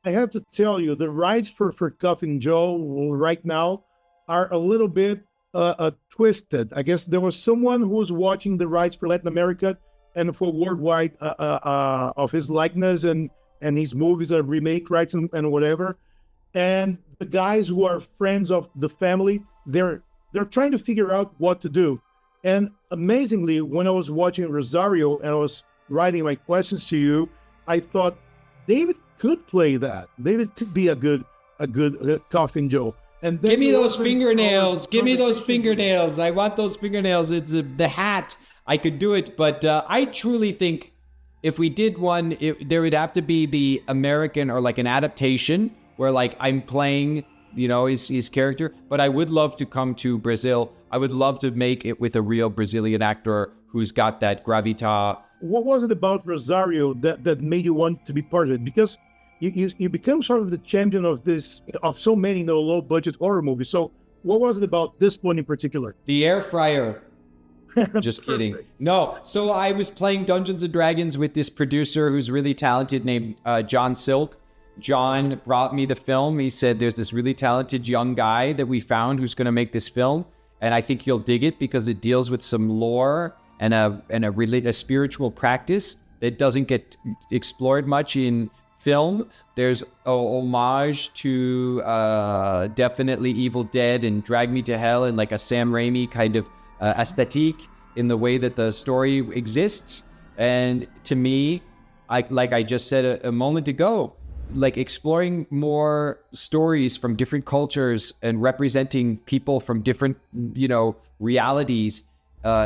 I have to tell you, the rights for Coffin Joe right now are a little bit twisted. I guess there was someone who was watching the rights for Latin America and for worldwide of his likeness and his movies are remake rights and whatever. And the guys who are friends of the family, they're trying to figure out what to do. And amazingly, when I was watching Rosario and I was writing my questions to you, I thought David could play that. David could be a good Coffin Joe. And then give me those fingernails. Give me those fingernails. I want those fingernails. It's the hat. I could do it, but I truly think if we did one, there would have to be the American or like an adaptation where like I'm playing, his character. But I would love to come to Brazil. I would love to make it with a real Brazilian actor who's got that gravitas. What was it about Rosario that made you want to be part of it? Because you become sort of the champion of so many low budget horror movies. So what was it about this one in particular? The air fryer. Just kidding. No. So I was playing Dungeons and Dragons with this producer who's really talented named John Silk. John brought me the film. He said, there's this really talented young guy that we found who's going to make this film. And I think you'll dig it because it deals with some lore and a spiritual practice that doesn't get explored much in film. There's a homage to definitely Evil Dead and Drag Me to Hell and like a Sam Raimi kind of aesthetique in the way that the story exists. And to me, like I just said a moment ago, like exploring more stories from different cultures and representing people from different, realities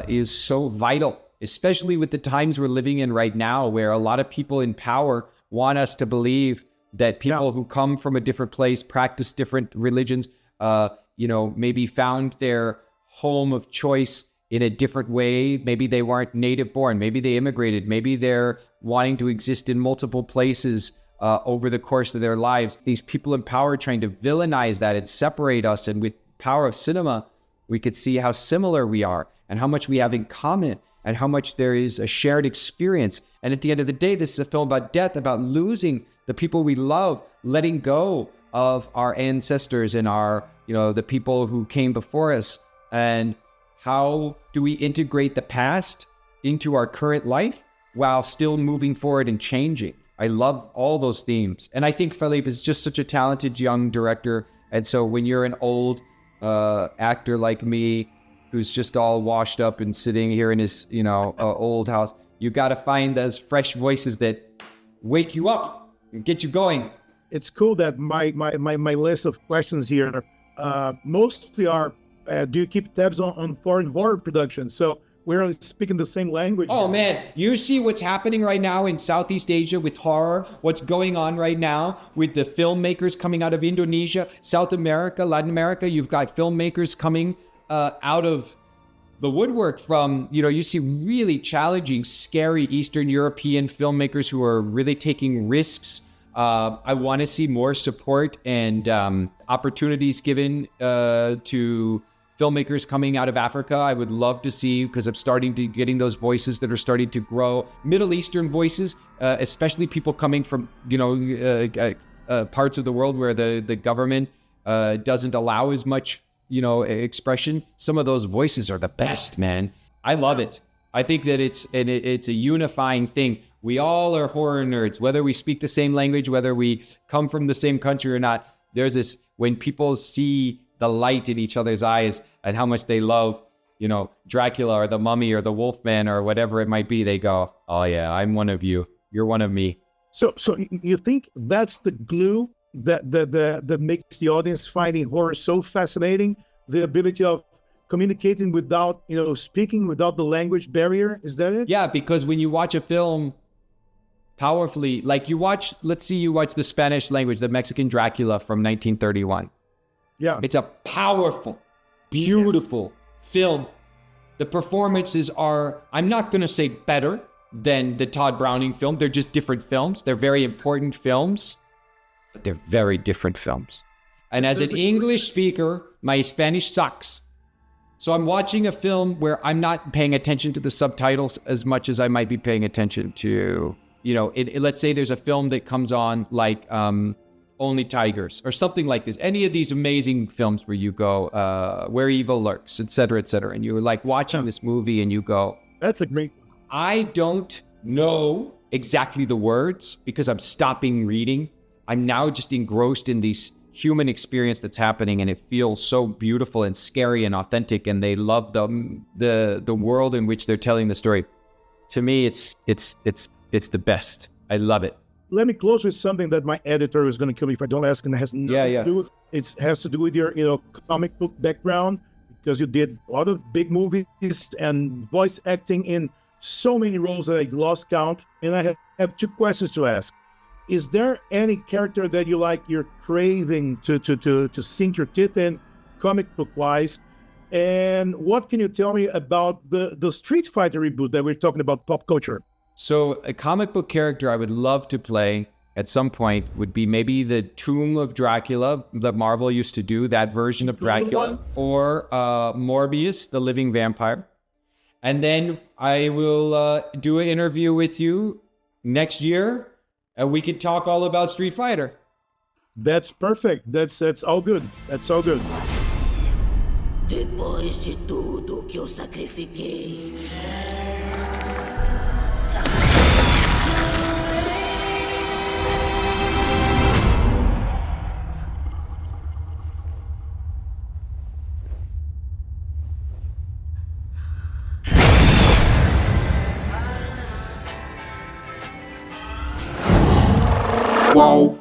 is so vital, especially with the times we're living in right now, where a lot of people in power want us to believe that people who come from a different place, practice different religions, maybe found their home of choice in a different way. Maybe they weren't native born. Maybe they immigrated. Maybe they're wanting to exist in multiple places over the course of their lives. These people in power trying to villainize that and separate us. And with power of cinema, we could see how similar we are and how much we have in common and how much there is a shared experience. And at the end of the day, this is a film about death, about losing the people we love, letting go of our ancestors and our, the people who came before us. And how do we integrate the past into our current life while still moving forward and changing? I love all those themes. And I think Felipe is just such a talented young director. And so when you're an old actor like me, who's just all washed up and sitting here in his, old house, you got to find those fresh voices that wake you up and get you going. It's cool that my list of questions here mostly are, do you keep tabs on foreign horror productions? So we're speaking the same language. Oh man, you see what's happening right now in Southeast Asia with horror, what's going on right now with the filmmakers coming out of Indonesia, South America, Latin America. You've got filmmakers coming out of the woodwork from, you see really challenging, scary Eastern European filmmakers who are really taking risks. I want to see more support and opportunities given to filmmakers coming out of Africa. I would love to see, because I'm starting to getting those voices that are starting to grow. Middle Eastern voices, especially people coming from, parts of the world where the government doesn't allow as much, expression. Some of those voices are the best, man. I love it. I think that it's a unifying thing. We all are horror nerds, whether we speak the same language, whether we come from the same country or not. There's this, when people see the light in each other's eyes and how much they love, Dracula or the Mummy or the Wolfman or whatever it might be, they go, oh yeah, I'm one of you. You're one of me. So you think that's the glue that makes the audience finding horror so fascinating? The ability of communicating without, speaking without the language barrier? Is that it? Yeah, because when you watch a film powerfully, like let's see, you watch the Spanish language, the Mexican Dracula from 1931. Yeah. It's a powerful, beautiful film. The performances are, I'm not going to say better than the Todd Browning film. They're just different films. They're very important films, but they're very different films. And as an English speaker, my Spanish sucks. So I'm watching a film where I'm not paying attention to the subtitles as much as I might be paying attention to, let's say there's a film that comes on like Only Tigers, or something like this. Any of these amazing films where you go, Where Evil Lurks, etc., etc., and you're like watching this movie and you go, That's a great. I don't know exactly the words because I'm stopping reading. I'm now just engrossed in this human experience that's happening, and it feels so beautiful and scary and authentic. And they love the world in which they're telling the story. To me, it's the best. I love it. Let me close with something that my editor is going to kill me if I don't ask, and it has nothing to do with it. Has to do with your comic book background, because you did a lot of big movies and voice acting in so many roles that I lost count. And I have two questions to ask. Is there any character that you're craving to sink your teeth in, comic book wise? And what can you tell me about the Street Fighter reboot that we're talking about, pop culture? So a comic book character I would love to play at some point would be maybe the Tomb of Dracula that Marvel used to do, that version of Dracula, or Morbius, the living vampire. And then I will do an interview with you next year, and we could talk all about Street Fighter. That's perfect. That's all good. That's all good. Depois de tudo que eu sacrifiquei. Wow.